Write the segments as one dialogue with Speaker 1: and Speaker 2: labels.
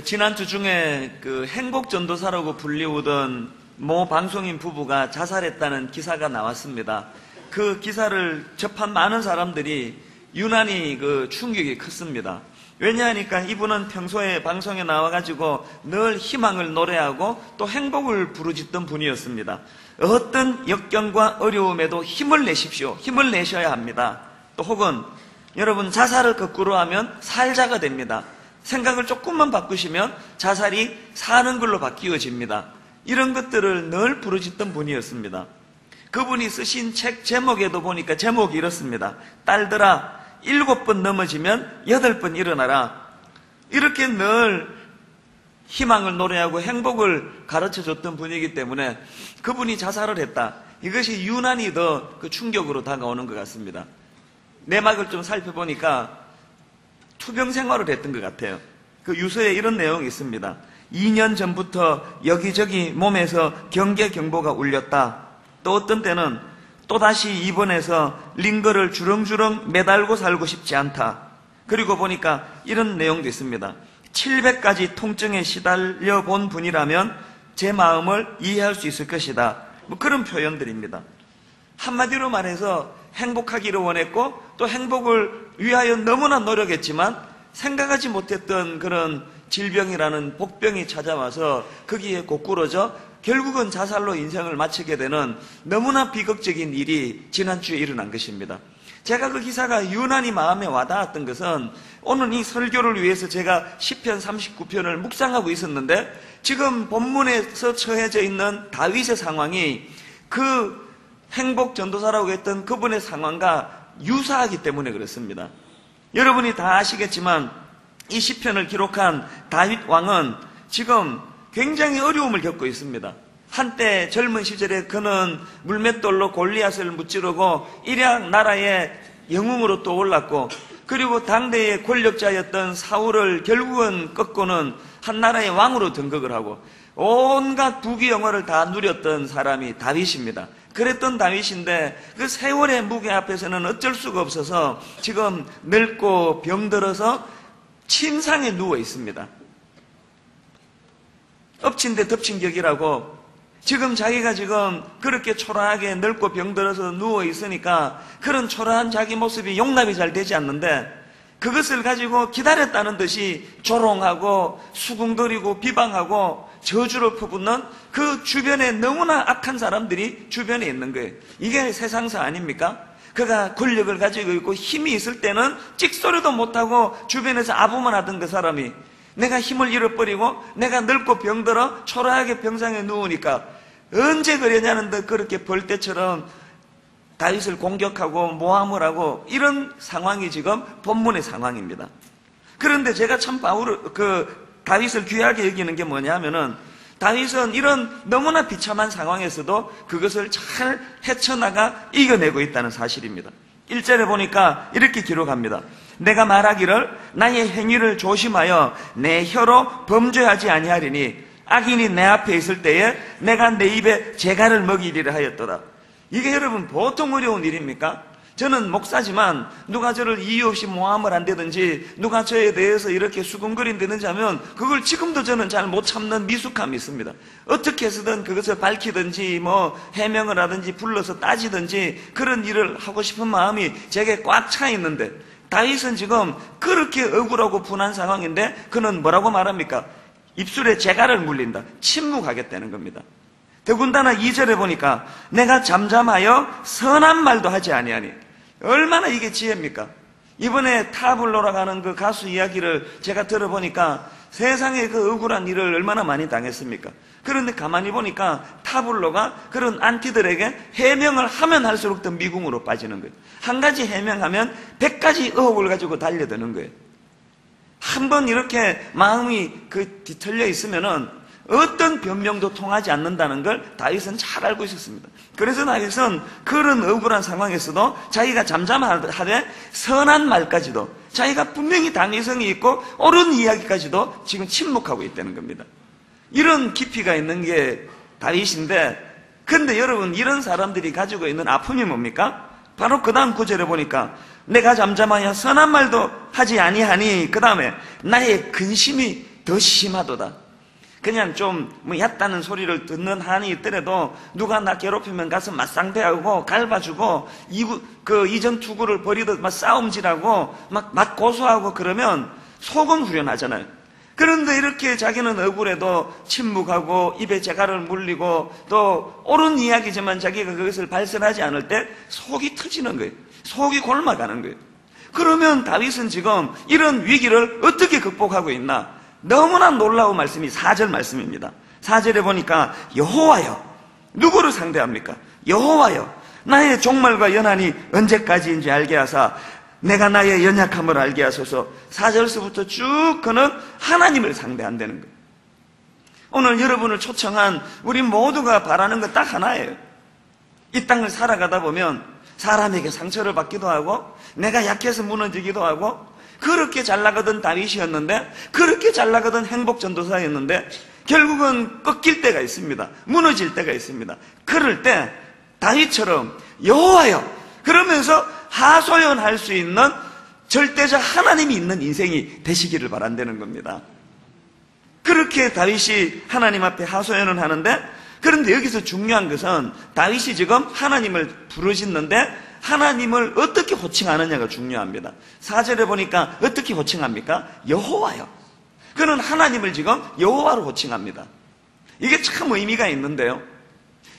Speaker 1: 지난주 중에 행복전도사라고 불리우던 모 방송인 부부가 자살했다는 기사가 나왔습니다. 그 기사를 접한 많은 사람들이 유난히 충격이 컸습니다. 왜냐하니까 이분은 평소에 방송에 나와가지고 늘 희망을 노래하고 또 행복을 부르짖던 분이었습니다. 어떤 역경과 어려움에도 힘을 내십시오. 힘을 내셔야 합니다. 또 혹은 여러분, 자살을 거꾸로 하면 살자가 됩니다. 생각을 조금만 바꾸시면 자살이 사는 걸로 바뀌어집니다. 이런 것들을 늘 부르짖던 분이었습니다. 그분이 쓰신 책 제목에도 보니까 제목이 이렇습니다. 딸들아, 7번 넘어지면 8번 일어나라. 이렇게 늘 희망을 노래하고 행복을 가르쳐줬던 분이기 때문에 그분이 자살을 했다. 이것이 유난히 더 충격으로 다가오는 것 같습니다. 내막을 좀 살펴보니까 투병 생활을 했던 것 같아요. 그 유서에 이런 내용이 있습니다. 2년 전부터 여기저기 몸에서 경계경보가 울렸다. 또 어떤 때는 또다시 입원해서 링거를 주렁주렁 매달고 살고 싶지 않다. 그리고 보니까 이런 내용도 있습니다. 700가지 통증에 시달려 본 분이라면 제 마음을 이해할 수 있을 것이다. 그런 표현들입니다. 한마디로 말해서 행복하기를 원했고 또 행복을 위하여 너무나 노력했지만 생각하지 못했던 그런 질병이라는 복병이 찾아와서 거기에 고꾸러져 결국은 자살로 인생을 마치게 되는 너무나 비극적인 일이 지난주에 일어난 것입니다. 제가 그 기사가 유난히 마음에 와닿았던 것은 오늘 이 설교를 위해서 제가 시편 39편을 묵상하고 있었는데 지금 본문에서 처해져 있는 다윗의 상황이 그 행복전도사라고 했던 그분의 상황과 유사하기 때문에 그렇습니다. 여러분이 다 아시겠지만 이 시편을 기록한 다윗 왕은 지금 굉장히 어려움을 겪고 있습니다. 한때 젊은 시절에 그는 물맷돌로 골리앗을 무찌르고 일약 나라의 영웅으로 또 올랐고, 그리고 당대의 권력자였던 사울을 결국은 꺾고는 한 나라의 왕으로 등극을 하고 온갖 부귀영화를 다 누렸던 사람이 다윗입니다. 그랬던 다윗인데 그 세월의 무게 앞에서는 어쩔 수가 없어서 지금 늙고 병들어서 침상에 누워 있습니다. 엎친 데 덮친 격이라고 지금 자기가 지금 그렇게 초라하게 늙고 병들어서 누워 있으니까 그런 초라한 자기 모습이 용납이 잘 되지 않는데 그것을 가지고 기다렸다는 듯이 조롱하고 수군거리고 비방하고 저주를 퍼붓는 그 주변에 너무나 악한 사람들이 주변에 있는 거예요. 이게 세상사 아닙니까? 그가 권력을 가지고 있고 힘이 있을 때는 찍소리도 못하고 주변에서 아부만 하던 그 사람이 내가 힘을 잃어버리고 내가 늙고 병들어 초라하게 병상에 누우니까 언제 그러냐는 듯 그렇게 벌떼처럼 다윗을 공격하고 모함을 하고 이런 상황이 지금 본문의 상황입니다. 그런데 제가 참 다윗을 귀하게 여기는 게 뭐냐면은 다윗은 이런 너무나 비참한 상황에서도 그것을 잘 헤쳐나가 이겨내고 있다는 사실입니다. 1절에 보니까 이렇게 기록합니다. 내가 말하기를 나의 행위를 조심하여 내 혀로 범죄하지 아니하리니 악인이 내 앞에 있을 때에 내가 내 입에 재갈을 먹이리라 하였도다. 이게 여러분 보통 어려운 일입니까? 저는 목사지만 누가 저를 이유 없이 모함을 한다든지 누가 저에 대해서 이렇게 수군거린다든지 하면 그걸 지금도 저는 잘 못 참는 미숙함이 있습니다. 어떻게 해서든 그것을 밝히든지 해명을 하든지 불러서 따지든지 그런 일을 하고 싶은 마음이 제게 꽉 차 있는데 다윗은 지금 그렇게 억울하고 분한 상황인데 그는 뭐라고 말합니까? 입술에 재갈을 물린다. 침묵하겠다는 겁니다. 더군다나 2절에 보니까 내가 잠잠하여 선한 말도 하지 아니하니 얼마나 이게 지혜입니까? 이번에 타블로라 가는 그 가수 이야기를 제가 들어보니까 세상에 그 억울한 일을 얼마나 많이 당했습니까? 그런데 가만히 보니까 타블로가 그런 안티들에게 해명을 하면 할수록 더 미궁으로 빠지는 거예요. 한 가지 해명하면 100가지 의혹을 가지고 달려드는 거예요. 한번 이렇게 마음이 뒤틀려 있으면은 어떤 변명도 통하지 않는다는 걸 다윗은 잘 알고 있었습니다. 그래서 다윗은 그런 억울한 상황에서도 자기가 잠잠하되 선한 말까지도 자기가 분명히 당위성이 있고 옳은 이야기까지도 지금 침묵하고 있다는 겁니다. 이런 깊이가 있는 게 다윗인데, 근데 여러분 이런 사람들이 가지고 있는 아픔이 뭡니까? 바로 그 다음 구절에 보니까 내가 잠잠하여 선한 말도 하지 아니하니 그 다음에 나의 근심이 더 심하도다. 그냥 좀 얕다는 소리를 듣는 한이 있더라도 누가 나 괴롭히면 가서 맞상대하고 갈바주고 이전 투구를 벌이듯 막 싸움질하고 막 고소하고 그러면 속은 후련하잖아요. 그런데 이렇게 자기는 억울해도 침묵하고 입에 재갈을 물리고 또 옳은 이야기지만 자기가 그것을 발설하지 않을 때 속이 터지는 거예요. 속이 골마가는 거예요. 그러면 다윗은 지금 이런 위기를 어떻게 극복하고 있나? 너무나 놀라운 말씀이 4절 말씀입니다. 4절에 보니까 여호와여, 누구를 상대합니까? 여호와여, 나의 종말과 연한이 언제까지인지 알게 하사 내가 나의 연약함을 알게 하소서. 4절서부터 쭉 그는 하나님을 상대한다는 거예요. 오늘 여러분을 초청한 우리 모두가 바라는 것 딱 하나예요. 이 땅을 살아가다 보면 사람에게 상처를 받기도 하고 내가 약해서 무너지기도 하고 그렇게 잘 나가던 다윗이었는데 그렇게 잘 나가던 행복전도사였는데 결국은 꺾일 때가 있습니다. 무너질 때가 있습니다. 그럴 때 다윗처럼 여호와여 그러면서 하소연할 수 있는 절대적 하나님이 있는 인생이 되시기를 바란다는 겁니다. 그렇게 다윗이 하나님 앞에 하소연을 하는데 그런데 여기서 중요한 것은 다윗이 지금 하나님을 부르짖는데 하나님을 어떻게 호칭하느냐가 중요합니다. 4절에 보니까 어떻게 호칭합니까? 여호와요. 그는 하나님을 지금 여호와로 호칭합니다. 이게 참 의미가 있는데요.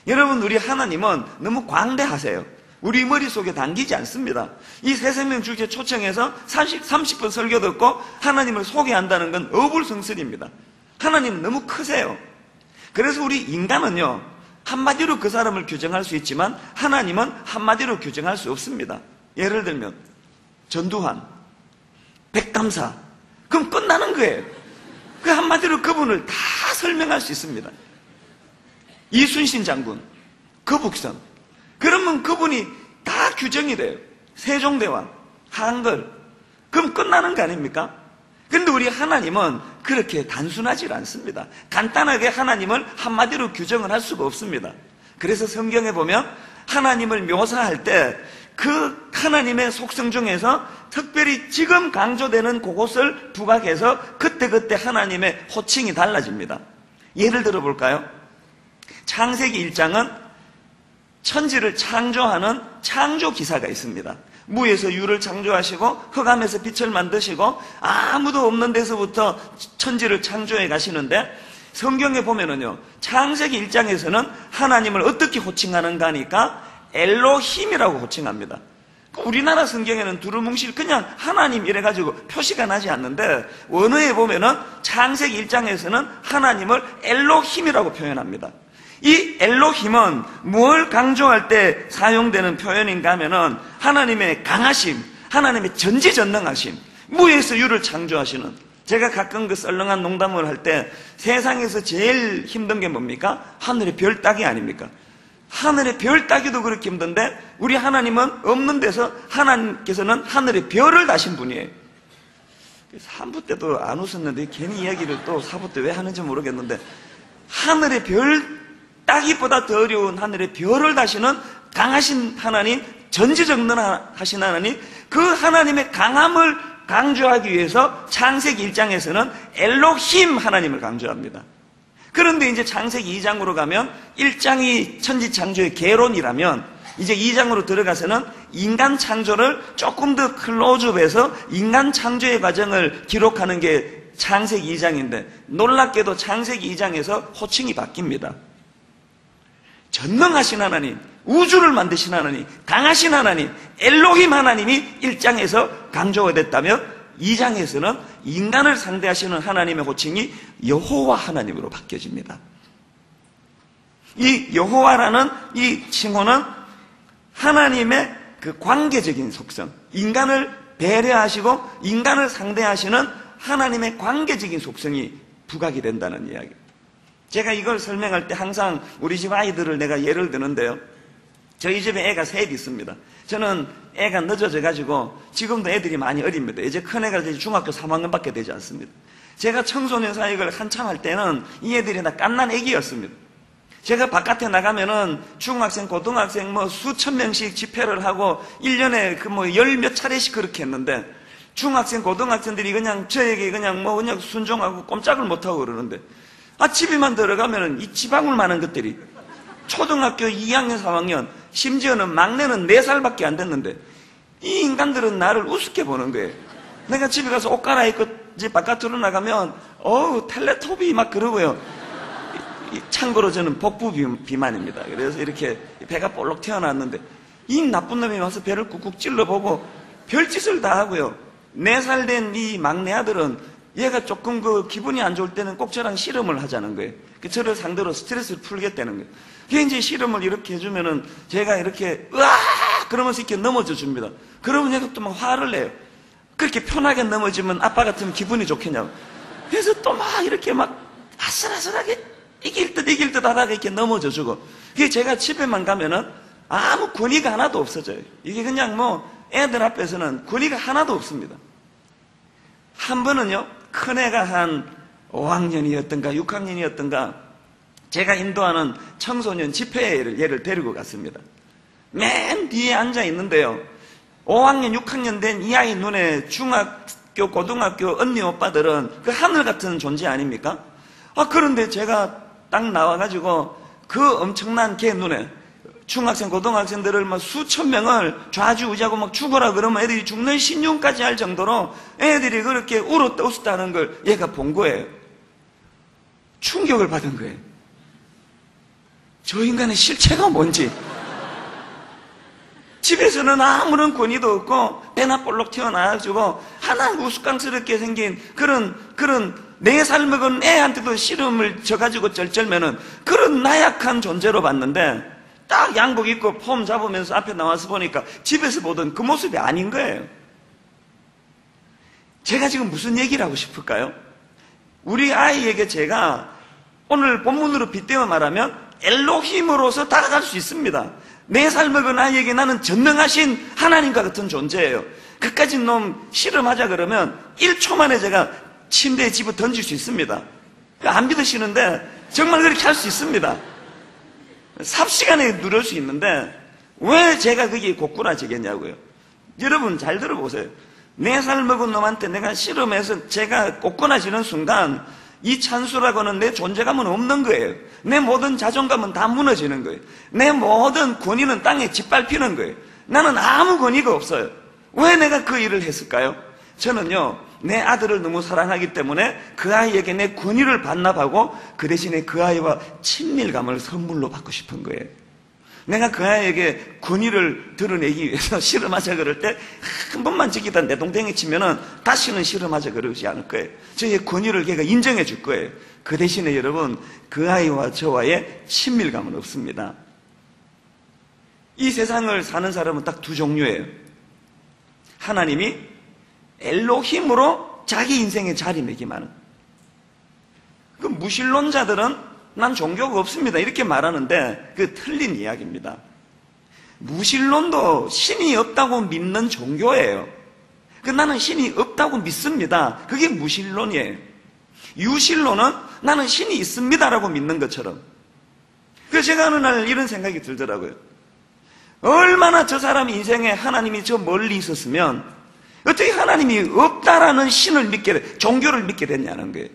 Speaker 1: 여러분, 우리 하나님은 너무 광대하세요. 우리 머릿속에 담기지 않습니다. 이 새생명 주기에 초청해서 30분 설교 듣고 하나님을 소개한다는 건 어불성설입니다. 하나님은 너무 크세요. 그래서 우리 인간은요, 한마디로 그 사람을 규정할 수 있지만 하나님은 한마디로 규정할 수 없습니다. 예를 들면 전두환, 백감사, 그럼 끝나는 거예요. 그 한마디로 그분을 다 설명할 수 있습니다. 이순신 장군, 거북선, 그러면 그분이 다 규정이 돼요. 세종대왕, 한글, 그럼 끝나는 거 아닙니까? 근데 우리 하나님은 그렇게 단순하지 않습니다. 간단하게 하나님을 한마디로 규정을 할 수가 없습니다. 그래서 성경에 보면 하나님을 묘사할 때 그 하나님의 속성 중에서 특별히 지금 강조되는 그것을 부각해서 그때그때 하나님의 호칭이 달라집니다. 예를 들어 볼까요? 창세기 1장은 천지를 창조하는 창조 기사가 있습니다. 무에서 유를 창조하시고 흑암에서 빛을 만드시고 아무도 없는 데서부터 천지를 창조해 가시는데 성경에 보면은요, 창세기 1장에서는 하나님을 어떻게 호칭하는가 하니까 엘로힘이라고 호칭합니다. 우리나라 성경에는 두루뭉실 그냥 하나님 이래가지고 표시가 나지 않는데 원어에 보면은 창세기 1장에서는 하나님을 엘로힘이라고 표현합니다. 이 엘로힘은 뭘 강조할 때 사용되는 표현인가 하면은 하나님의 강하심, 하나님의 전지전능하심, 무에서 유를 창조하시는, 제가 가끔 그 썰렁한 농담을 할 때 세상에서 제일 힘든 게 뭡니까? 하늘의 별 따기 아닙니까? 하늘의 별 따기도 그렇게 힘든데 우리 하나님은 없는 데서 하나님께서는 하늘의 별을 다신 분이에요. 3부 때도 안 웃었는데 괜히 이야기를 또 4부 때 왜 하는지 모르겠는데 하늘의 별 따기보다 더 어려운 하늘의 별을 다시는 강하신 하나님, 전지전능하신 하나님, 그 하나님의 강함을 강조하기 위해서 창세기 1장에서는 엘로힘 하나님을 강조합니다. 그런데 이제 창세기 2장으로 가면 1장이 천지창조의 개론이라면 이제 2장으로 들어가서는 인간 창조를 조금 더 클로즈업해서 인간 창조의 과정을 기록하는 게 창세기 2장인데 놀랍게도 창세기 2장에서 호칭이 바뀝니다. 전능하신 하나님, 우주를 만드신 하나님, 강하신 하나님, 엘로힘 하나님이 1장에서 강조가 됐다면 2장에서는 인간을 상대하시는 하나님의 호칭이 여호와 하나님으로 바뀌어집니다. 이 여호와라는 이 칭호는 하나님의 그 관계적인 속성, 인간을 배려하시고 인간을 상대하시는 하나님의 관계적인 속성이 부각이 된다는 이야기입니다. 제가 이걸 설명할 때 항상 우리 집 아이들을 내가 예를 드는데요. 저희 집에 애가 셋 있습니다. 저는 애가 늦어져가지고 지금도 애들이 많이 어립니다. 이제 큰애가 이제 중학교 3학년밖에 되지 않습니다. 제가 청소년 사역을 한참 할 때는 이 애들이 다 갓난 애기였습니다. 제가 바깥에 나가면은 중학생, 고등학생 수천 명씩 집회를 하고 1년에 열 몇 차례씩 그렇게 했는데 중학생, 고등학생들이 그냥 저에게 그냥 순종하고 꼼짝을 못하고 그러는데, 집에만 들어가면은 이 지방울 많은 것들이 초등학교 2학년, 3학년, 심지어는 막내는 4살밖에 안 됐는데, 이 인간들은 나를 우습게 보는 거예요. 내가 집에 가서 옷 갈아입고 이제 바깥으로 나가면, 텔레토비 막 그러고요. 참고로 저는 복부 비만입니다. 그래서 이렇게 배가 볼록 튀어나왔는데, 이 나쁜 놈이 와서 배를 꾹꾹 찔러보고 별짓을 다 하고요. 4살 된 이 막내 아들은 얘가 조금 기분이 안 좋을 때는 꼭 저랑 씨름을 하자는 거예요. 저를 상대로 스트레스를 풀겠다는 거예요. 그게 이제 씨름을 이렇게 해주면은 제가 이렇게 으아! 그러면서 이렇게 넘어져 줍니다. 그러면 얘가 또 막 화를 내요. 그렇게 편하게 넘어지면 아빠 같으면 기분이 좋겠냐고. 그래서 또 막 이렇게 막 아슬아슬하게 이길 듯 하다가 이렇게 넘어져 주고. 그게 제가 집에만 가면은 아무 권위가 하나도 없어져요. 이게 그냥 애들 앞에서는 권위가 하나도 없습니다. 한 번은요, 큰애가 한 5학년이었던가 6학년이었던가 제가 인도하는 청소년 집회를 얘를 데리고 갔습니다. 맨 뒤에 앉아 있는데요, 5학년 6학년 된 이 아이 눈에 중학교 고등학교 언니 오빠들은 그 하늘 같은 존재 아닙니까? 그런데 제가 딱 나와가지고 그 엄청난 걔 눈에 중학생 고등학생들을 수천 명을 좌지우지하고 막 죽어라 그러면 애들이 죽는 신용까지 할 정도로 애들이 그렇게 울었다 웃었다 하는 걸 얘가 본 거예요. 충격을 받은 거예요. 저 인간의 실체가 뭔지. 집에서는 아무런 권위도 없고 배나 볼록 튀어나와가지고 하나 우스꽝스럽게 생긴 그런 4살 먹은 애한테도 씨름을 져가지고 쩔쩔매는 그런 나약한 존재로 봤는데, 딱 양복 입고 폼 잡으면서 앞에 나와서 보니까 집에서 보던 그 모습이 아닌 거예요. 제가 지금 무슨 얘기를 하고 싶을까요? 우리 아이에게 제가 오늘 본문으로 빗대어 말하면 엘로힘으로서 다가갈 수 있습니다. 4살 먹은 아이에게 나는 전능하신 하나님과 같은 존재예요. 그까지 놈 씨름하자 그러면 1초 만에 제가 침대에 집어 던질 수 있습니다. 안 믿으시는데 정말 그렇게 할 수 있습니다. 삽시간에 누를 수 있는데 왜 제가 그게 고꾸라지겠냐고요. 여러분 잘 들어보세요. 4살 먹은 놈한테 내가 씨름해서 제가 고꾸라지는 순간 이 찬수라고는 내 존재감은 없는 거예요. 내 모든 자존감은 다 무너지는 거예요. 내 모든 권위는 땅에 짓밟히는 거예요. 나는 아무 권위가 없어요. 왜 내가 그 일을 했을까요? 저는요, 내 아들을 너무 사랑하기 때문에 그 아이에게 내 권위를 반납하고 그 대신에 그 아이와 친밀감을 선물로 받고 싶은 거예요. 내가 그 아이에게 권위를 드러내기 위해서 씨름하자 그럴 때 한 번만 저기다 내 동댕이 치면은 다시는 씨름하자 그러지 않을 거예요. 저의 권위를 걔가 인정해 줄 거예요. 그 대신에 여러분, 그 아이와 저와의 친밀감은 없습니다. 이 세상을 사는 사람은 딱 2 종류예요. 하나님이 엘로힘으로 자기 인생에 자리매김하는, 그 무신론자들은 난 종교가 없습니다 이렇게 말하는데 그 틀린 이야기입니다. 무신론도 신이 없다고 믿는 종교예요. 나는 신이 없다고 믿습니다. 그게 무신론이에요. 유신론은 나는 신이 있습니다라고 믿는 것처럼. 그래서 제가 어느 날 이런 생각이 들더라고요. 얼마나 저 사람 인생에 하나님이 저 멀리 있었으면 어떻게 하나님이 없다라는 신을 종교를 믿게 됐냐는 거예요.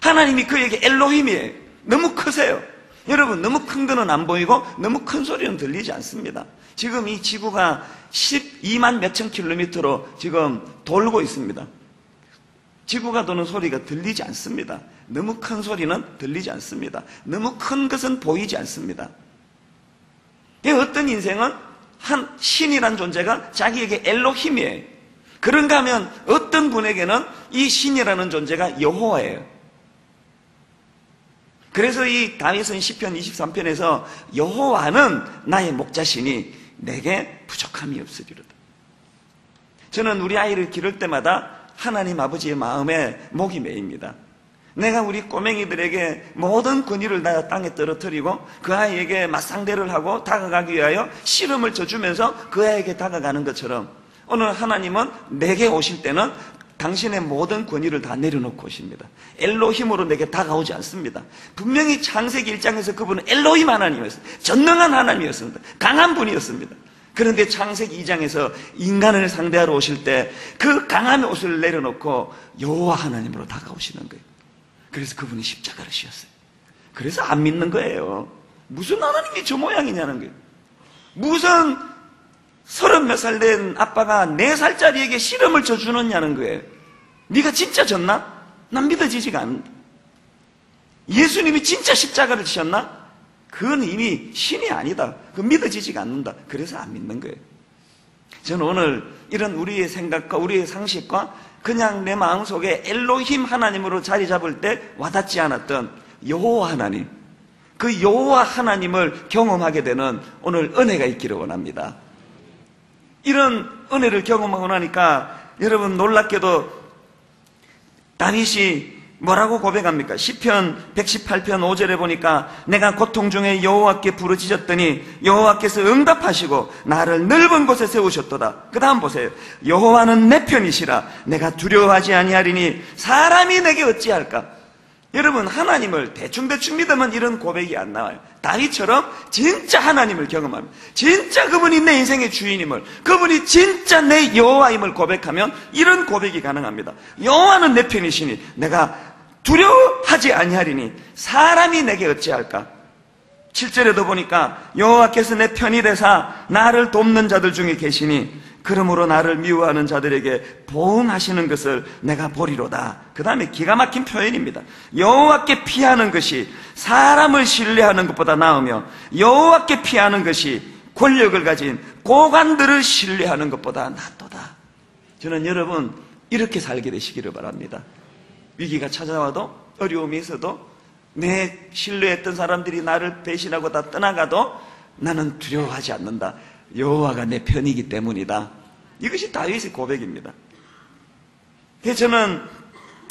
Speaker 1: 하나님이 그에게 엘로힘이에요. 너무 크세요. 여러분, 너무 큰 거는 안 보이고 너무 큰 소리는 들리지 않습니다. 지금 이 지구가 12만 몇천 킬로미터로 지금 돌고 있습니다. 지구가 도는 소리가 들리지 않습니다. 너무 큰 소리는 들리지 않습니다. 너무 큰 것은 보이지 않습니다. 어떤 인생은 한 신이란 존재가 자기에게 엘로힘이에요. 그런가 하면 어떤 분에게는 이 신이라는 존재가 여호와예요. 그래서 이 다윗은 시편 23편에서 여호와는 나의 목자시니 내게 부족함이 없으리로다. 저는 우리 아이를 기를 때마다 하나님 아버지의 마음에 목이 메입니다. 내가 우리 꼬맹이들에게 모든 권위를 다 땅에 떨어뜨리고 그 아이에게 맞상대를 하고 다가가기 위하여 씨름을 져주면서 그 아이에게 다가가는 것처럼 오늘 하나님은 내게 오실 때는 당신의 모든 권위를 다 내려놓고 오십니다. 엘로힘으로 내게 다가오지 않습니다. 분명히 창세기 1장에서 그분은 엘로힘 하나님이었습니다. 전능한 하나님이었습니다. 강한 분이었습니다. 그런데 창세기 2장에서 인간을 상대하러 오실 때 그 강한 옷을 내려놓고 여호와 하나님으로 다가오시는 거예요. 그래서 그분이 십자가를 지었어요. 그래서 안 믿는 거예요. 무슨 하나님이 저 모양이냐는 거예요. 무슨 30몇 살 된 아빠가 4살짜리에게 씨름을 져주느냐는 거예요. 네가 진짜 졌나? 난 믿어지지가 않는다. 예수님이 진짜 십자가를 지셨나? 그건 이미 신이 아니다. 그건 믿어지지가 않는다. 그래서 안 믿는 거예요. 저는 오늘 이런 우리의 생각과 우리의 상식과 그냥 내 마음속에 엘로힘 하나님으로 자리 잡을 때 와닿지 않았던 여호와 하나님, 그 여호와 하나님을 경험하게 되는 오늘 은혜가 있기를 원합니다. 이런 은혜를 경험하고 나니까 여러분 놀랍게도 다윗이 뭐라고 고백합니까? 시편 118편 5절에 보니까 내가 고통 중에 여호와께 부르짖었더니 여호와께서 응답하시고 나를 넓은 곳에 세우셨도다. 그 다음 보세요. 여호와는 내 편이시라 내가 두려워하지 아니하리니 사람이 내게 어찌할까? 여러분 하나님을 대충대충 믿으면 이런 고백이 안 나와요. 다윗처럼 진짜 하나님을 경험합니다. 진짜 그분이 내 인생의 주인임을, 그분이 진짜 내 여호와임을 고백하면 이런 고백이 가능합니다. 여호와는 내 편이시니 내가 두려워하지 아니하리니 사람이 내게 어찌할까? 7절에도 보니까 여호와께서 내 편이 되사 나를 돕는 자들 중에 계시니 그러므로 나를 미워하는 자들에게 보응하시는 것을 내가 보리로다. 그 다음에 기가 막힌 표현입니다. 여호와께 피하는 것이 사람을 신뢰하는 것보다 나으며 여호와께 피하는 것이 권력을 가진 고관들을 신뢰하는 것보다 낫도다. 저는 여러분 이렇게 살게 되시기를 바랍니다. 위기가 찾아와도 어려움이 있어도 내 신뢰했던 사람들이 나를 배신하고 다 떠나가도 나는 두려워하지 않는다. 여호와가 내 편이기 때문이다. 이것이 다윗의 고백입니다. 그래서 저는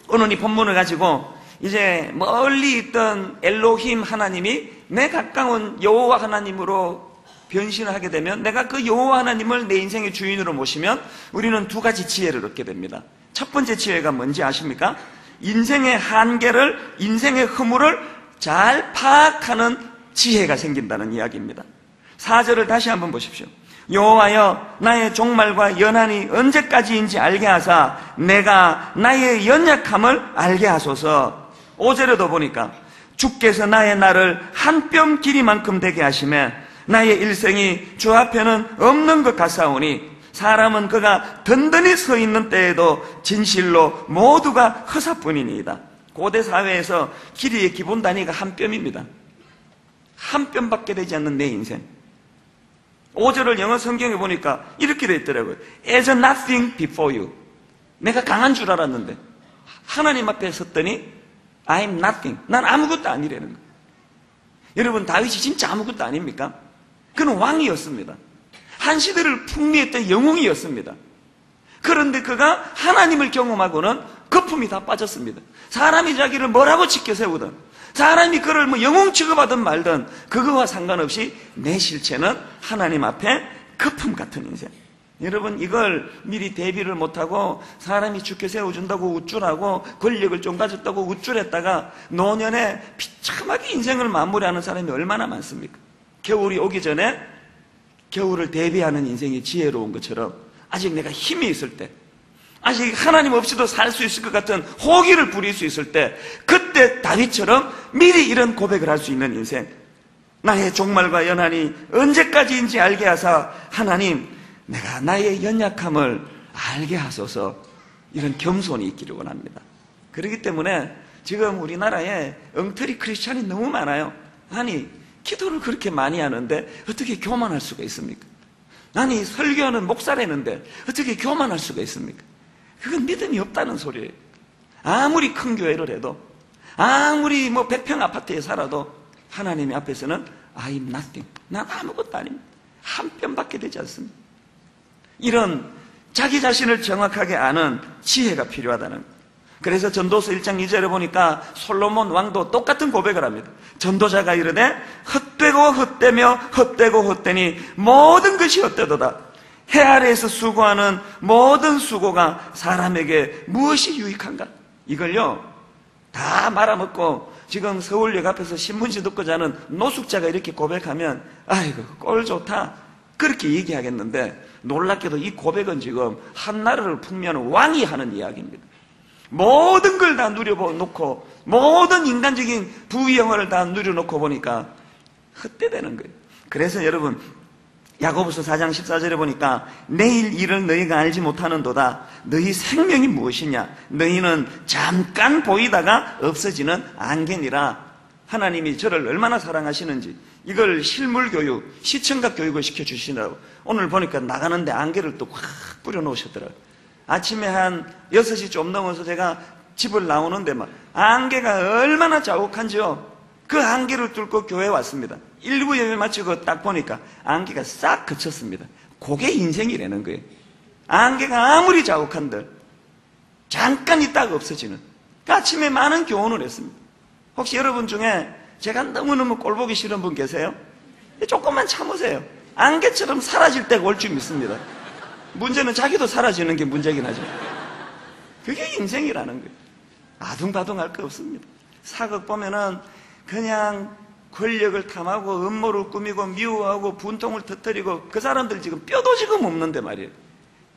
Speaker 1: 오늘 이 본문을 가지고 이제 멀리 있던 엘로힘 하나님이 내 가까운 여호와 하나님으로 변신을 하게 되면, 내가 그 여호와 하나님을 내 인생의 주인으로 모시면 우리는 두 가지 지혜를 얻게 됩니다. 첫 번째 지혜가 뭔지 아십니까? 인생의 한계를, 인생의 허물을 잘 파악하는 지혜가 생긴다는 이야기입니다. 4절을 다시 한번 보십시오. 여호와여 나의 종말과 연한이 언제까지인지 알게 하사 내가 나의 연약함을 알게 하소서. 5절에도 보니까 주께서 나의 날을 한 뼘 길이만큼 되게 하시매 나의 일생이 주 앞에는 없는 것 같사오니 사람은 그가 든든히 서 있는 때에도 진실로 모두가 허사뿐이니이다. 고대 사회에서 길이의 기본 단위가 한 뼘입니다. 한 뼘밖에 되지 않는 내 인생. 5절을 영어 성경에 보니까 이렇게 되어 있더라고요. As nothing before you. 내가 강한 줄 알았는데 하나님 앞에 섰더니 I'm nothing. 난 아무것도 아니라는 거예요. 여러분 다윗이 진짜 아무것도 아닙니까? 그는 왕이었습니다. 한 시대를 풍미했던 영웅이었습니다. 그런데 그가 하나님을 경험하고는 거품이 다 빠졌습니다. 사람이 자기를 뭐라고 지켜세우든, 사람이 그를 뭐 영웅 취급하든 말든 그거와 상관없이 내 실체는 하나님 앞에 거품 같은 인생. 여러분 이걸 미리 대비를 못하고 사람이 죽게 세워준다고 우쭐하고 권력을 좀 가졌다고 우쭐했다가 노년에 비참하게 인생을 마무리하는 사람이 얼마나 많습니까? 겨울이 오기 전에 겨울을 대비하는 인생이 지혜로운 것처럼 아직 내가 힘이 있을 때, 아직 하나님 없이도 살 수 있을 것 같은 호기를 부릴 수 있을 때, 그때 다윗처럼 미리 이런 고백을 할 수 있는 인생. 나의 종말과 연한이 언제까지인지 알게 하사 하나님 내가 나의 연약함을 알게 하소서. 이런 겸손이 있기를 원합니다. 그렇기 때문에 지금 우리나라에 엉터리 크리스찬이 너무 많아요. 아니 기도를 그렇게 많이 하는데 어떻게 교만할 수가 있습니까? 아니 설교하는 목사라는데 어떻게 교만할 수가 있습니까? 그건 믿음이 없다는 소리예요. 아무리 큰 교회를 해도, 아무리 뭐 100평 아파트에 살아도 하나님 앞에서는 I'm nothing. 난 아무것도 아닙니다. 한 뼘밖에 되지 않습니다. 이런 자기 자신을 정확하게 아는 지혜가 필요하다는 거예요. 그래서 전도서 1장 2절에 보니까 솔로몬 왕도 똑같은 고백을 합니다. 전도자가 이르되 헛되고 헛되며 헛되고 헛되니 모든 것이 헛되도다. 해 아래에서 수고하는 모든 수고가 사람에게 무엇이 유익한가? 이걸요 다 말아먹고 지금 서울역 앞에서 신문지 듣고 자는 노숙자가 이렇게 고백하면 아이고 꼴 좋다.
Speaker 2: 그렇게 얘기하겠는데 놀랍게도 이 고백은 지금 한나라를 풍미하는 왕이 하는 이야기입니다. 모든 걸 다 누려놓고 모든 인간적인 부귀영화를 다 누려놓고 보니까 헛되되는 거예요. 그래서 여러분 야고보서 4장 14절에 보니까 내일 일을 너희가 알지 못하는도다. 너희 생명이 무엇이냐? 너희는 잠깐 보이다가 없어지는 안개니라. 하나님이 저를 얼마나 사랑하시는지 이걸 실물교육, 시청각 교육을 시켜주시느라고 오늘 보니까 나가는데 안개를 또 확 뿌려놓으셨더라고요. 아침에 한 6시 좀 넘어서 제가 집을 나오는데 막 안개가 얼마나 자욱한지요. 그 안개를 뚫고 교회에 왔습니다. 1부 예배 마치고 딱 보니까 안개가 싹 그쳤습니다. 그게 인생이라는 거예요. 안개가 아무리 자욱한들 잠깐 있다가 없어지는. 아침에 많은 교훈을 했습니다. 혹시 여러분 중에 제가 너무너무 꼴보기 싫은 분 계세요? 조금만 참으세요. 안개처럼 사라질 때가 올 줄 믿습니다. 문제는 자기도 사라지는 게 문제긴 하죠. 그게 인생이라는 거예요. 아둥바둥할 거 없습니다. 사극 보면은 그냥 권력을 탐하고 음모를 꾸미고 미워하고 분통을 터뜨리고 그 사람들 지금 뼈도 지금 없는데 말이에요.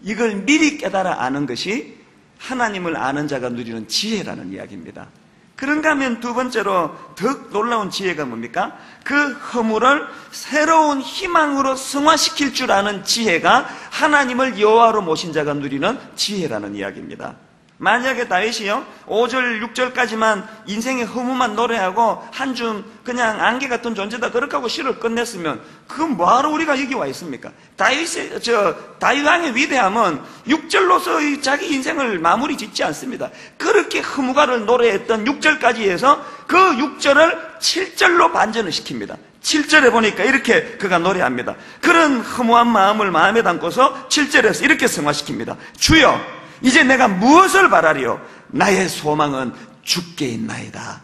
Speaker 2: 이걸 미리 깨달아 아는 것이 하나님을 아는 자가 누리는 지혜라는 이야기입니다. 그런가 하면 두 번째로 더 놀라운 지혜가 뭡니까? 그 허물을 새로운 희망으로 승화시킬 줄 아는 지혜가 하나님을 여호와로 모신 자가 누리는 지혜라는 이야기입니다. 만약에 다윗이요 5절 6절까지만 인생의 허무만 노래하고 한 줌 그냥 안개 같은 존재다 그렇게 하고 시를 끝냈으면 그건 뭐하러 우리가 여기 와 있습니까? 다윗 왕의 위대함은 6절로서 자기 인생을 마무리 짓지 않습니다. 그렇게 허무가를 노래했던 6절까지 해서 그 6절을 7절로 반전을 시킵니다. 7절에 보니까 이렇게 그가 노래합니다. 그런 허무한 마음을 마음에 담고서 7절에서 이렇게 승화시킵니다. 주여 이제 내가 무엇을 바라리요? 나의 소망은 주께 있나이다.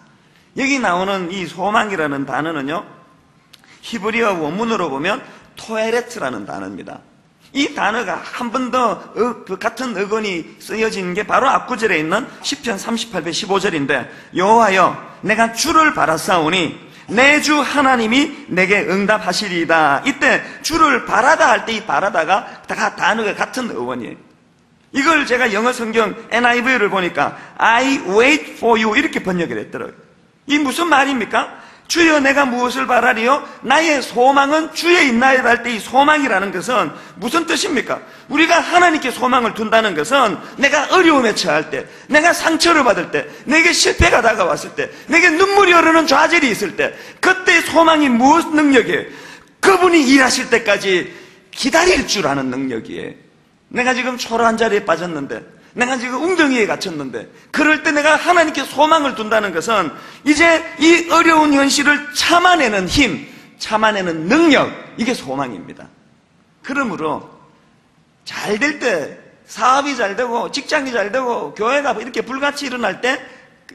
Speaker 2: 여기 나오는 이 소망이라는 단어는요 히브리어 원문으로 보면 토에레트라는 단어입니다. 이 단어가 한 번 더 그 같은 어근이 쓰여진 게 바로 앞구절에 있는 시편 38편 15절인데 여호와여 내가 주를 바라사오니 내 주 하나님이 내게 응답하시리이다. 이때 주를 바라다 할 때 이 바라다가 다 단어가 같은 어원이에요. 이걸 제가 영어 성경 NIV를 보니까 I wait for you 이렇게 번역을 했더라고요. 이 무슨 말입니까? 주여 내가 무엇을 바라리요? 나의 소망은 주에 있나이다 할 때 이 소망이라는 것은 무슨 뜻입니까? 우리가 하나님께 소망을 둔다는 것은 내가 어려움에 처할 때, 내가 상처를 받을 때, 내게 실패가 다가왔을 때, 내게 눈물이 흐르는 좌절이 있을 때 그때 소망이 무엇 능력이에요? 그분이 일하실 때까지 기다릴 줄 아는 능력이에요. 내가 지금 초라한 자리에 빠졌는데 내가 지금 웅덩이에 갇혔는데 그럴 때 내가 하나님께 소망을 둔다는 것은 이제 이 어려운 현실을 참아내는 힘, 참아내는 능력 이게 소망입니다. 그러므로 잘 될 때 사업이 잘 되고 직장이 잘 되고 교회가 이렇게 불같이 일어날 때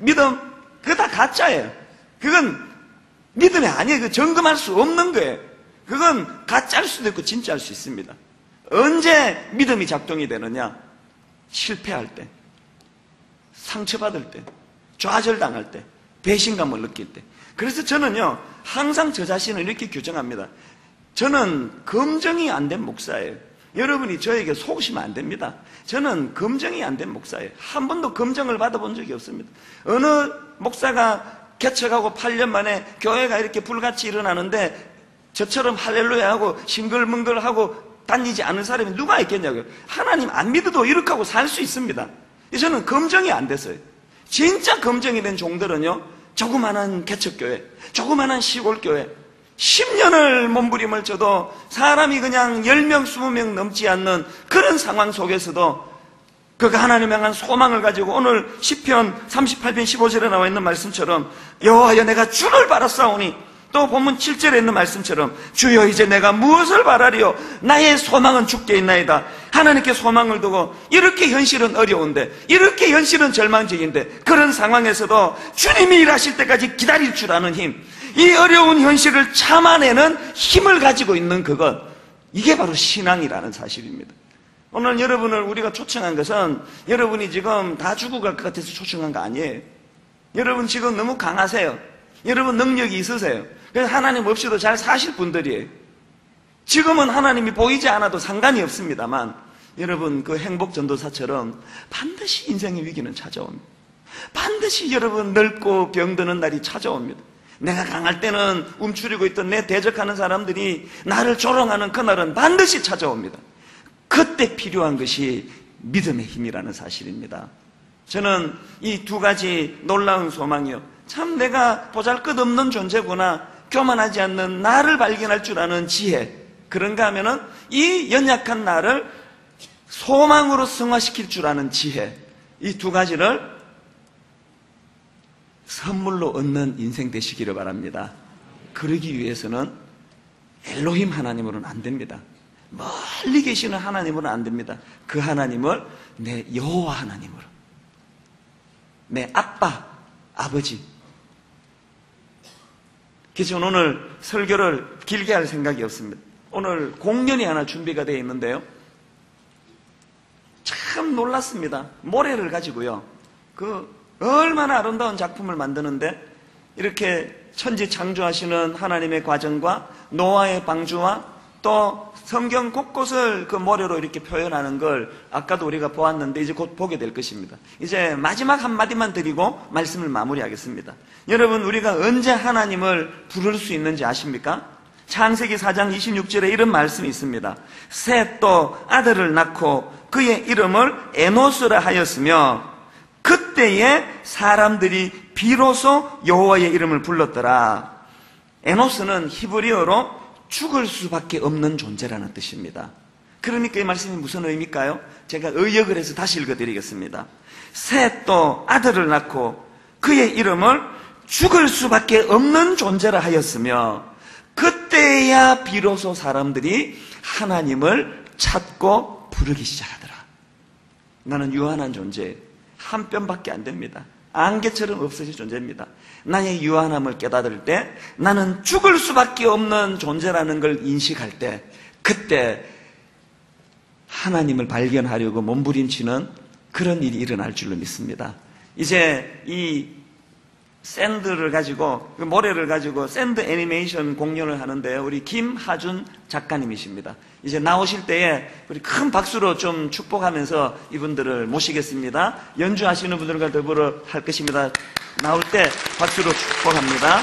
Speaker 2: 믿음 그거 다 가짜예요. 그건 믿음이 아니에요. 그 점검할 수 없는 거예요. 그건 가짜일 수도 있고 진짜일 수 있습니다. 언제 믿음이 작동이 되느냐? 실패할 때, 상처받을 때, 좌절당할 때, 배신감을 느낄 때. 그래서 저는요 항상 저 자신을 이렇게 규정합니다. 저는 검증이 안 된 목사예요. 여러분이 저에게 속으시면 안 됩니다. 저는 검증이 안 된 목사예요. 한 번도 검증을 받아본 적이 없습니다. 어느 목사가 개척하고 8년 만에 교회가 이렇게 불같이 일어나는데 저처럼 할렐루야하고 싱글뭉글하고 다니지 않은 사람이 누가 있겠냐고요. 하나님 안 믿어도 이렇게 하고 살 수 있습니다. 저는 검증이 안 됐어요. 진짜 검증이 된 종들은요 조그마한 개척교회, 조그마한 시골교회 10년을 몸부림을 쳐도 사람이 그냥 10명, 20명 넘지 않는 그런 상황 속에서도 그가 하나님을 향한 소망을 가지고 오늘 시편 38편 15절에 나와 있는 말씀처럼 여호와여 내가 주를 바라사오니 또 본문 7절에 있는 말씀처럼 주여 이제 내가 무엇을 바라리요? 나의 소망은 주께 있나이다. 하나님께 소망을 두고 이렇게 현실은 어려운데 이렇게 현실은 절망적인데 그런 상황에서도 주님이 일하실 때까지 기다릴 줄 아는 힘, 이 어려운 현실을 참아내는 힘을 가지고 있는 그것, 이게 바로 신앙이라는 사실입니다. 오늘 여러분을 우리가 초청한 것은 여러분이 지금 다 죽어갈 것 같아서 초청한 거 아니에요. 여러분 지금 너무 강하세요. 여러분 능력이 있으세요. 그래서 하나님 없이도 잘 사실 분들이에요. 지금은 하나님이 보이지 않아도 상관이 없습니다만 여러분 그 행복전도사처럼 반드시 인생의 위기는 찾아옵니다. 반드시 여러분 늙고 병드는 날이 찾아옵니다. 내가 강할 때는 움츠리고 있던 내 대적하는 사람들이 나를 조롱하는 그날은 반드시 찾아옵니다. 그때 필요한 것이 믿음의 힘이라는 사실입니다. 저는 이 두 가지 놀라운 소망이요, 참 내가 보잘것없는 존재구나, 교만하지 않는 나를 발견할 줄 아는 지혜, 그런가 하면은 이 연약한 나를 소망으로 승화시킬 줄 아는 지혜, 이 두 가지를 선물로 얻는 인생 되시기를 바랍니다. 그러기 위해서는 엘로힘 하나님으로는 안 됩니다. 멀리 계시는 하나님으로는 안 됩니다. 그 하나님을 내 여호와 하나님으로, 내 아빠, 아버지. 그래서 오늘 설교를 길게 할 생각이 없습니다. 오늘 공연이 하나 준비가 되어 있는데요, 참 놀랐습니다. 모래를 가지고요, 얼마나 아름다운 작품을 만드는데 이렇게 천지 창조하시는 하나님의 과정과 노아의 방주와 또 성경 곳곳을 그 모래로 이렇게 표현하는 걸 아까도 우리가 보았는데 이제 곧 보게 될 것입니다. 이제 마지막 한마디만 드리고 말씀을 마무리하겠습니다. 여러분, 우리가 언제 하나님을 부를 수 있는지 아십니까? 창세기 4장 26절에 이런 말씀이 있습니다. 셋도 아들을 낳고 그의 이름을 에노스라 하였으며 그때에 사람들이 비로소 여호와의 이름을 불렀더라. 에노스는 히브리어로 죽을 수밖에 없는 존재라는 뜻입니다. 그러니까 이 말씀이 무슨 의미일까요? 제가 의역을 해서 다시 읽어드리겠습니다. 셋도 아들을 낳고 그의 이름을 죽을 수밖에 없는 존재라 하였으며 그때야 비로소 사람들이 하나님을 찾고 부르기 시작하더라. 나는 유한한 존재, 한 뼘밖에 안 됩니다. 안개처럼 없어질 존재입니다. 나의 유한함을 깨달을 때, 나는 죽을 수밖에 없는 존재라는 걸 인식할 때, 그때 하나님을 발견하려고 몸부림치는 그런 일이 일어날 줄로 믿습니다. 이제 이 샌드를 가지고, 모래를 가지고 샌드 애니메이션 공연을 하는데요, 우리 김하준 작가님이십니다. 이제 나오실 때에 우리 큰 박수로 좀 축복하면서 이분들을 모시겠습니다. 연주하시는 분들과 더불어 할 것입니다. 나올 때 박수로 축복합니다.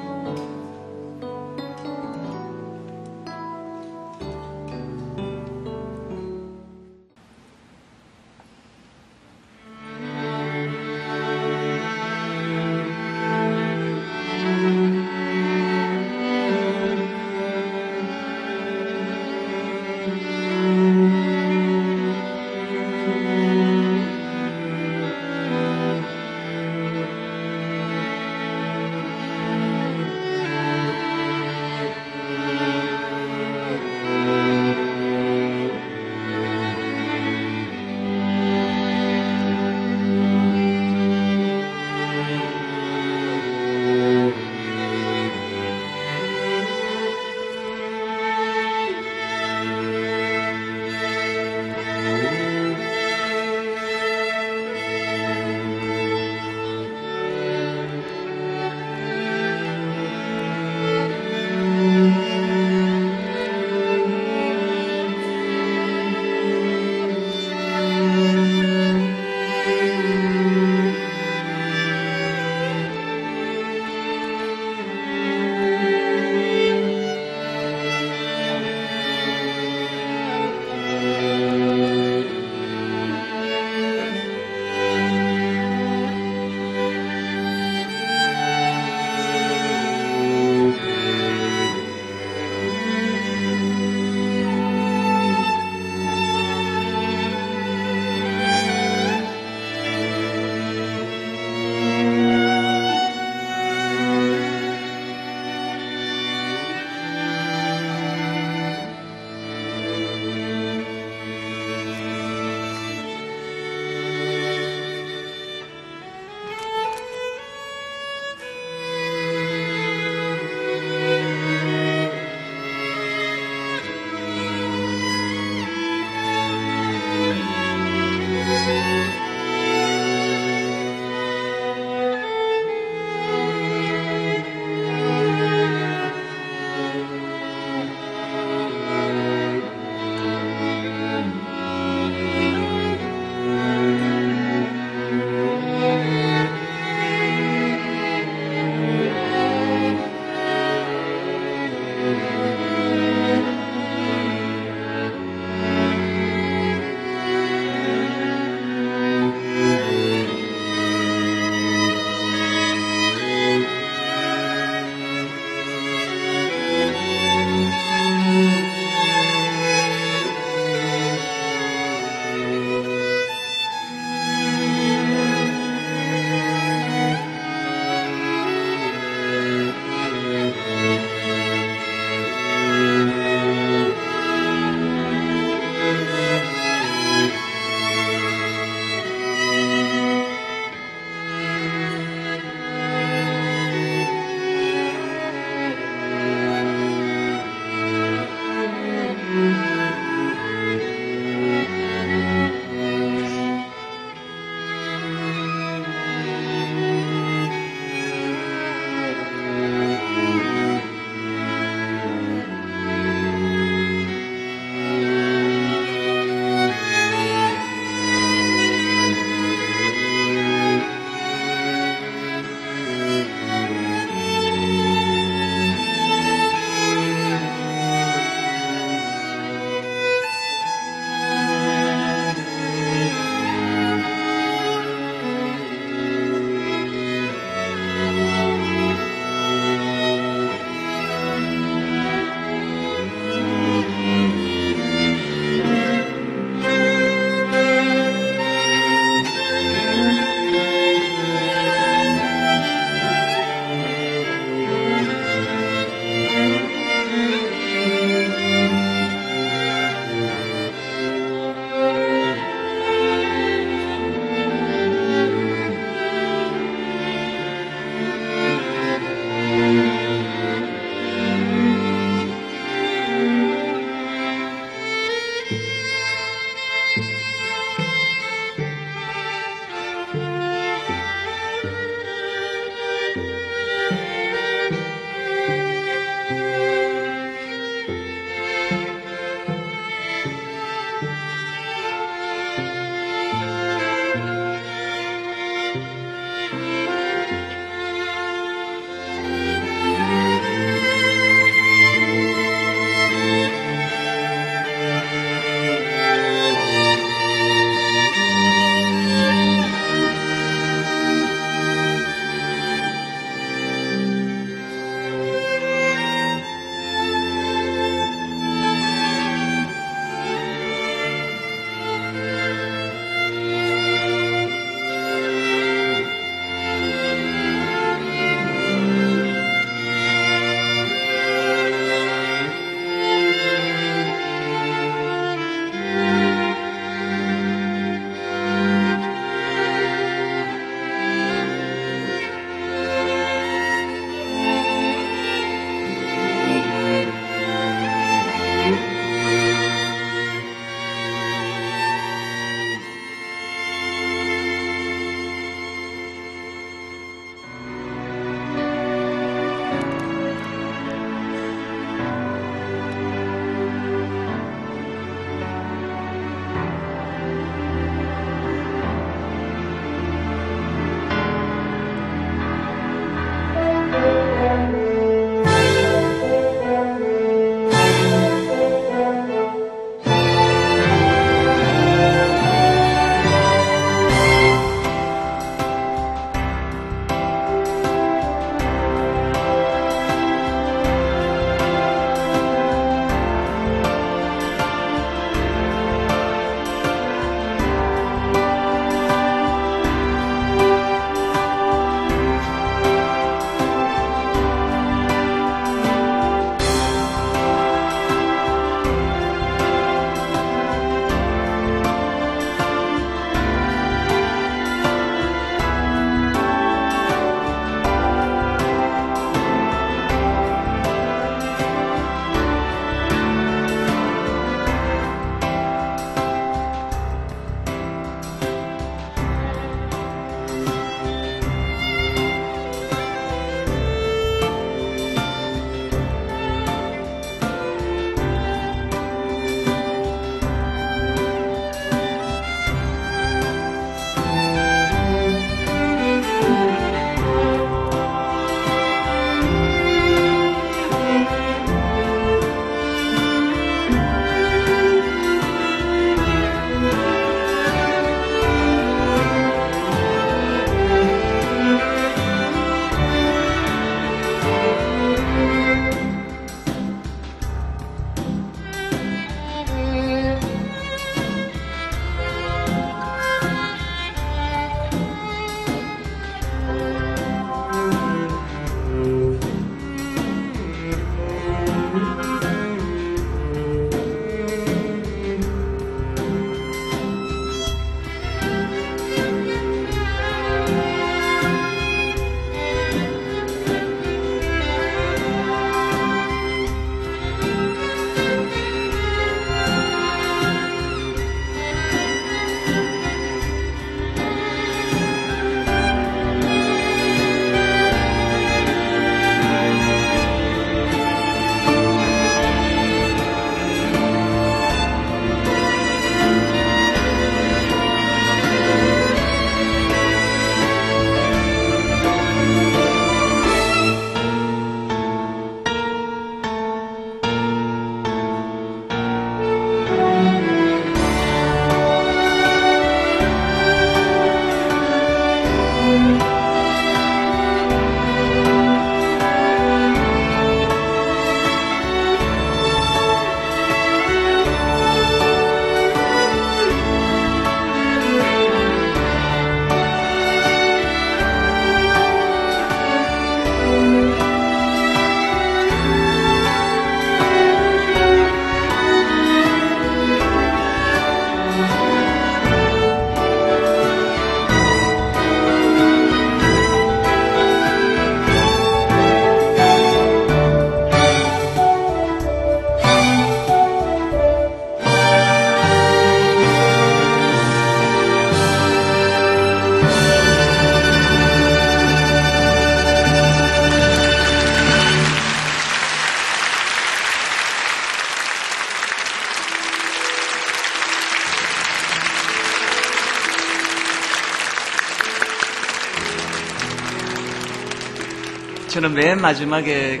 Speaker 3: 저는 맨 마지막에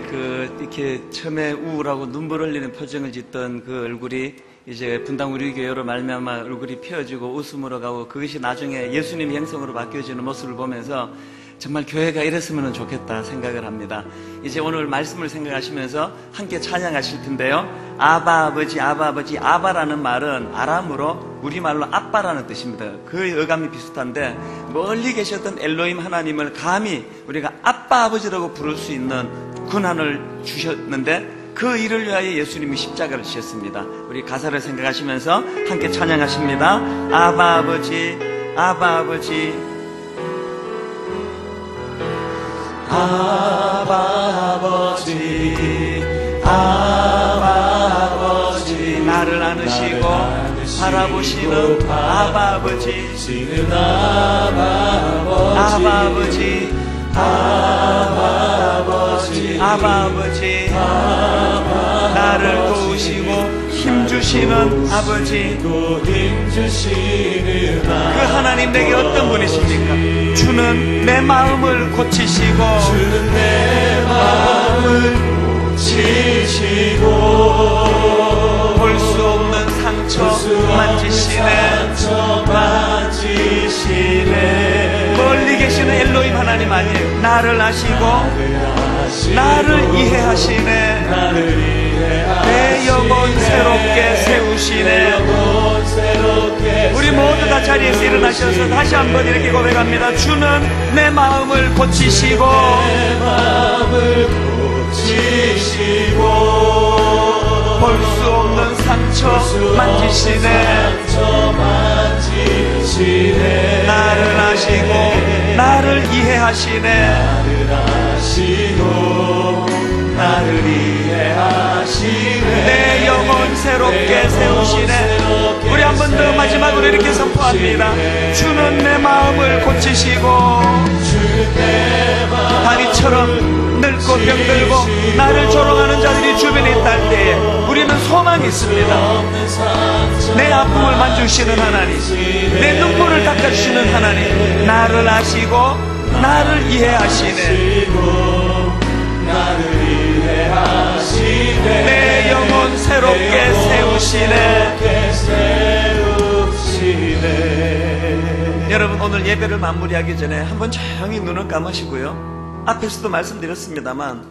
Speaker 3: 이렇게 처음에 우울하고 눈물 흘리는 표정을 짓던 그 얼굴이 이제 분당 우리 교회로 말미암아 얼굴이 펴지고 웃음으로 가고 그것이 나중에 예수님의 형성으로 바뀌어지는 모습을 보면서 정말 교회가 이랬으면 좋겠다 생각을 합니다. 이제 오늘 말씀을 생각하시면서 함께 찬양하실 텐데요. 아바 아버지, 아바 아버지. 아바라는 말은 아람으로 우리말로 아빠라는 뜻입니다. 그 어감이 비슷한데 멀리 계셨던 엘로힘 하나님을 감히 우리가 아빠 아버지라고 부를 수 있는 권한을 주셨는데 그 일을 위하여 예수님이 십자가를 지셨습니다. 우리 가사를 생각하시면서 함께 찬양하십니다. 아바 아버지, 아바 아버지.
Speaker 4: 아바 아버지, 아바 아버지.
Speaker 3: 나를 안으시고 바라보시는 아바 아버지, 아바 아버지,
Speaker 4: 아바 아버지,
Speaker 3: 아바 아버지. 나를 도우시고 힘주시는 아버지. 그 하나님 내게 어떤 분이십니까? 주는 내 마음을 고치시고,
Speaker 4: 주는 내 마음을 고치시고,
Speaker 3: 볼 수 없는 상처 만지시네. 멀리 계시는 엘로힘 하나님 아니에요. 나를 아시고 나를 이해하시네. 내 영혼 새롭게 세우시네. 우리 모두 다 자리에서 일어나셔서 다시 한번 이렇게 고백합니다. 주는 내 마음을 고치시고, 볼 수 없는 상처 만지시네. 나를 아시고 나를 이해하시네. 내 영혼 새롭게 세우시네. 우리 한 번 더 마지막으로 이렇게 선포합니다. 주는 내 마음을 고치시고, 다윗처럼 늙고 병들고 나를 조롱하는 자들이 주변에 있다 할 때에 우리는 소망이 있습니다. 내 아픔을 만주시는 하나님, 내 눈물을 닦아주시는 하나님, 나를 아시고 나를 이해하시네. 내 영혼 새롭게 세우시네. 여러분, 오늘 예배를 마무리하기 전에 한번 조용히 눈을 감으시고요. 앞에서도 말씀드렸습니다만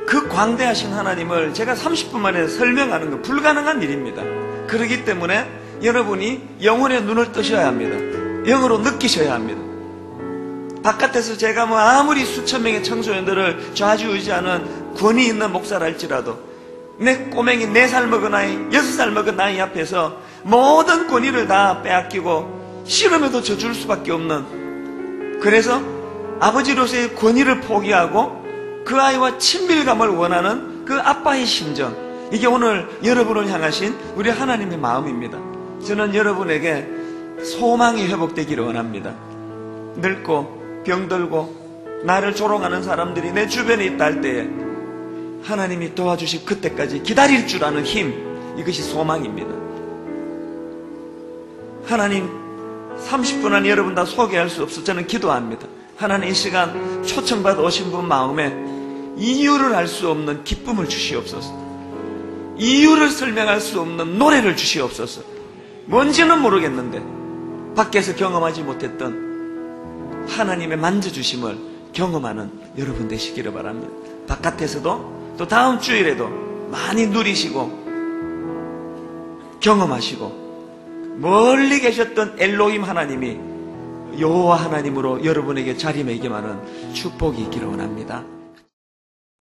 Speaker 3: 그 광대하신 하나님을 제가 30분 만에 설명하는 건 불가능한 일입니다. 그렇기 때문에 여러분이 영혼의 눈을 뜨셔야 합니다. 영으로 느끼셔야 합니다. 바깥에서 제가 아무리 수천 명의 청소년들을 좌지우지하는 권위 있는 목사랄지라도 내 꼬맹이 4살 먹은 아이, 6살 먹은 아이 앞에서 모든 권위를 다 빼앗기고 싫음에도 져줄 수밖에 없는, 그래서 아버지로서의 권위를 포기하고 그 아이와 친밀감을 원하는 그 아빠의 심정, 이게 오늘 여러분을 향하신 우리 하나님의 마음입니다. 저는 여러분에게 소망이 회복되기를 원합니다. 늙고 병들고 나를 조롱하는 사람들이 내 주변에 있다 할 때에 하나님이 도와주실 그때까지 기다릴 줄 아는 힘, 이것이 소망입니다. 하나님, 30분 안에 여러분 다 소개할 수 없어 저는 기도합니다. 하나님, 이 시간 초청받아 오신 분 마음에 이유를 알 수 없는 기쁨을 주시옵소서. 이유를 설명할 수 없는 노래를 주시옵소서. 뭔지는 모르겠는데 밖에서 경험하지 못했던 하나님의 만져주심을 경험하는 여러분 되시기를 바랍니다. 바깥에서도 또 다음 주일에도 많이 누리시고 경험하시고 멀리 계셨던 엘로힘 하나님이 여호와 하나님으로 여러분에게 자리매김하는 축복이 있기를 원합니다.